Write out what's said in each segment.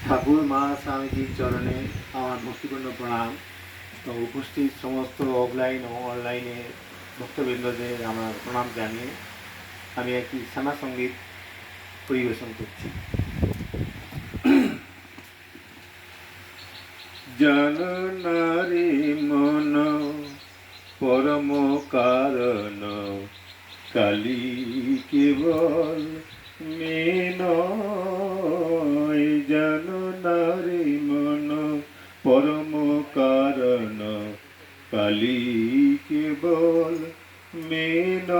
ঠাকুর মা স্বামীজির চরণে আমার ভক্তিপূর্ণ প্রণাম। তো উপস্থিত সমস্ত অফলাইন ও অনলাইনে ভক্তবৃন্দদের আমার প্রণাম জানিয়ে আমি একটি শ্যামা সঙ্গীত পরিবেশন করছি। জানো না রে মন পরম কারণ, কালী কেবল মেন। জানো না রে মন পরম কারণ, কালী কেবল মেন।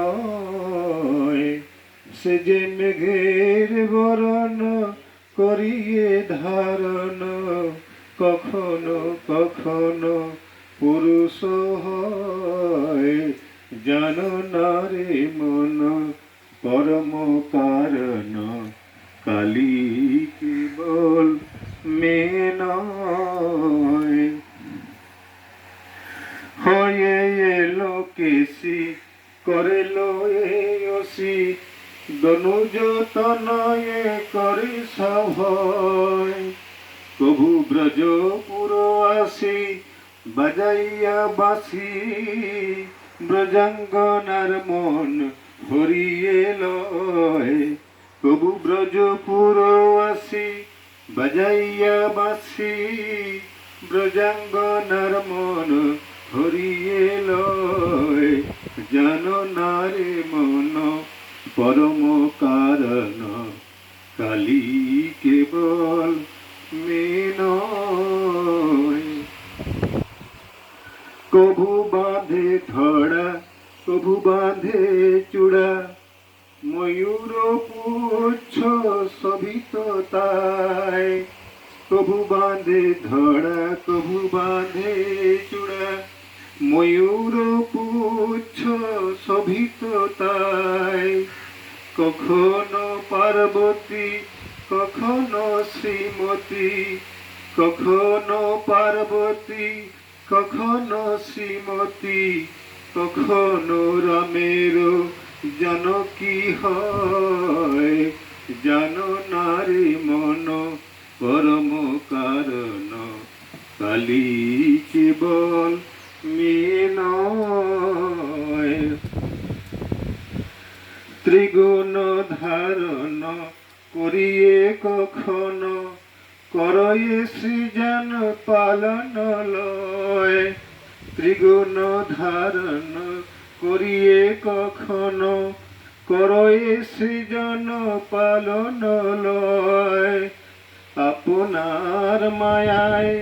সে যে মেঘের বরণ করিয়ে ধারণ, কখনো কখনো পুরুষ হয়। জানো না রে মন পরম কারণ, কালী কেবল মেন। হয়ে এলো কেশি করেল এসি, দনুজ তনয়ে করে সভয়। কভু ব্রজপুর আসি বাজাইয়া বাসি, ব্রজাঙ্গনার মন হরিয়ে লয়। কভু ব্রজপুর আসি বাজাইয়া বাসি, ব্রজাঙ্গনার মন হরিয়ে লয়। জানো না রে মন পরম কারণ, কালী কেবল মেন। কভু বাঁধে ধড়া কভু বাঁধে চূড়া, ময়ূর পুচ্ছ শোভিত তাই। কভু বাঁধে ধড়া কভু বাঁধে চূড়া, ময়ূর পুচ্ছ শোভিত তাই। কখনো পার্বতী কখনো শ্রীমতী, কখনো পার্বতী কখনো শ্রীমতী, কখনো রামের জানকী হয়। জানো না রে মন পরম কারণ, কালী কেবল মেন। ত্রিগুণ ধারণ করিয়ে কখনো করয়ে সৃজন পালন লয়। ত্রিগুণ ধারণ করিয়ে কখনো করয়ে সৃজন পালন লয়। আপনার মায়ায়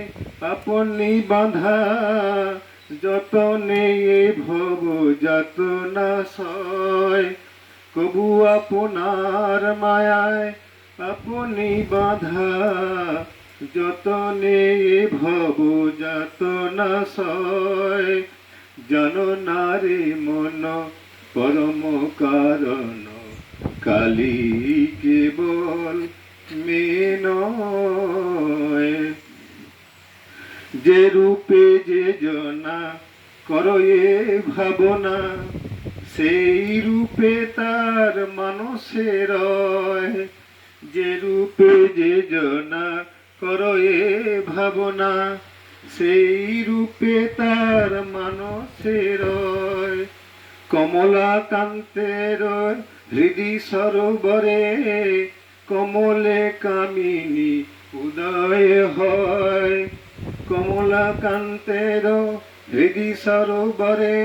আপনি বাঁধা, যতনে ভব যাতনা সয়। কবু আপনার মায়ায় আপনি বাঁধা, যতনে ভব যাতনা সয়। জানো না রে মন পরম কারণ, কালী কেবল মেন। যে রূপে যে জনা করয়ে ভাবনা, সেই রূপে তার মানুষে রয়। যে রূপে যে জনা করয়ে ভাবনা, সেই রূপে তার মানুষে রয়। কমলাকান্তের হৃদি সরোবরে, কমলে কামিনী উদয় হয়। কমলাকান্তের হৃদি সরোবরে,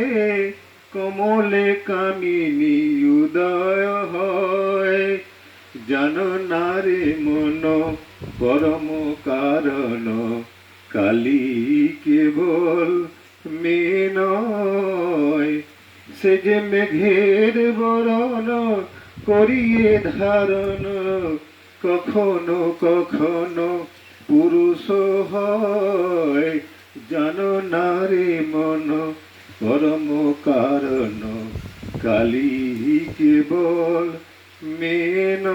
কমলে কামিনী উদয় হয়। জানো না রে মন পরম কারণ, কালী কেবল মেন। সে যে মেঘের বরণ করিয়ে ধারণ, কখনো কখনো পুরুষ হয়। জানো না রে মন পরম কারণ, কালী কেবল মেন।